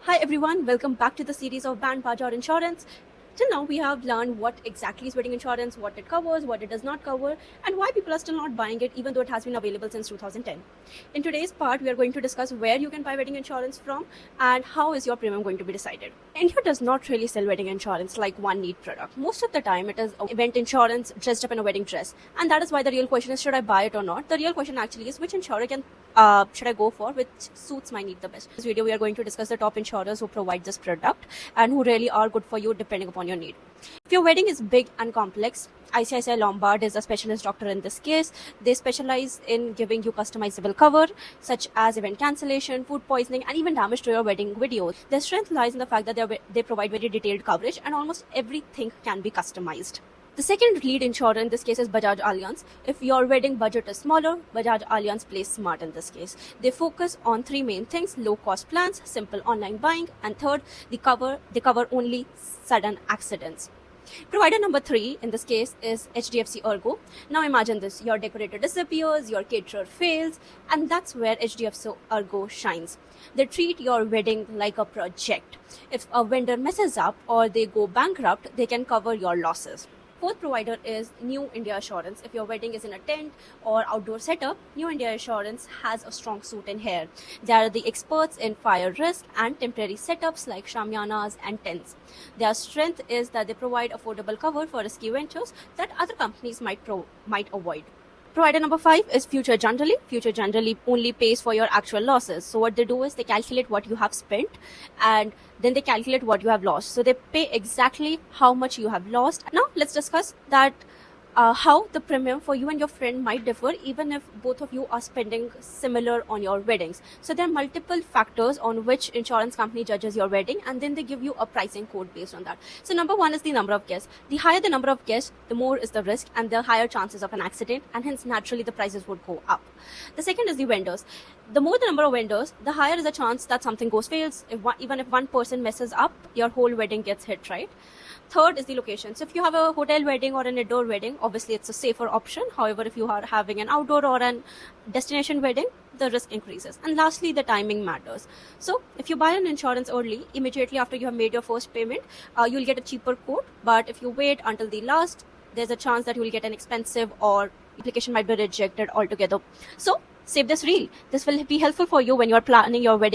Hi everyone, welcome back to the series of Band Bajar Insurance. Till now, we have learned what exactly is wedding insurance, what it covers, what it does not cover, and why people are still not buying it even though it has been available since 2010. In today's part, we are going to discuss where you can buy wedding insurance from and how is your premium going to be decided. India does not really sell wedding insurance like one neat product. Most of the time, it is event insurance dressed up in a wedding dress, and that is why the real question is should I buy it or not. The real question actually is which insurer should I go for, which suits my need the best. In this video, we are going to discuss the top insurers who provide this product and who really are good for you depending upon your need. If your wedding is big and complex, ICICI Lombard is a specialist doctor in this case. They specialize in giving you customizable cover, such as event cancellation, food poisoning, and even damage to your wedding videos. Their strength lies in the fact that they provide very detailed coverage and almost everything can be customized. The second lead insurer in this case is Bajaj Allianz. If your wedding budget is smaller, Bajaj Allianz plays smart in this case. They focus on three main things: low cost plans, simple online buying, and third, they cover only sudden accidents. Provider number 3 in this case is HDFC Ergo. Now imagine this, your decorator disappears, your caterer fails, and that's where HDFC Ergo shines. They treat your wedding like a project. If a vendor messes up or they go bankrupt, they can cover your losses. Fourth provider is New India Assurance. If your wedding is in a tent or outdoor setup, New India Assurance has a strong suit in here. They are the experts in fire risk and temporary setups like shamyanas and tents. Their strength is that they provide affordable cover for risky ventures that other companies might avoid. Provider number 5 is Future Generally. Future Generally only pays for your actual losses. So what they do is they calculate what you have spent and then they calculate what you have lost. So they pay exactly how much you have lost. Now let's discuss that how the premium for you and your friend might differ even if both of you are spending similar on your weddings. So there are multiple factors on which insurance company judges your wedding and then they give you a pricing code based on that. So number 1 is the number of guests. The higher the number of guests, the more is the risk and the higher chances of an accident, and hence naturally the prices would go up. The second is the vendors. The more the number of vendors, the higher is the chance that something fails. Even if one person messes up, your whole wedding gets hit, right? Third is the location. So if you have a hotel wedding or an indoor wedding, obviously it's a safer option. However, if you are having an outdoor or an destination wedding, the risk increases. And lastly, the timing matters. So if you buy an insurance early, immediately after you have made your first payment, you'll get a cheaper quote. But if you wait until the last, there's a chance that you will get an expensive or application might be rejected altogether. So save this reel. This will be helpful for you when you're planning your wedding.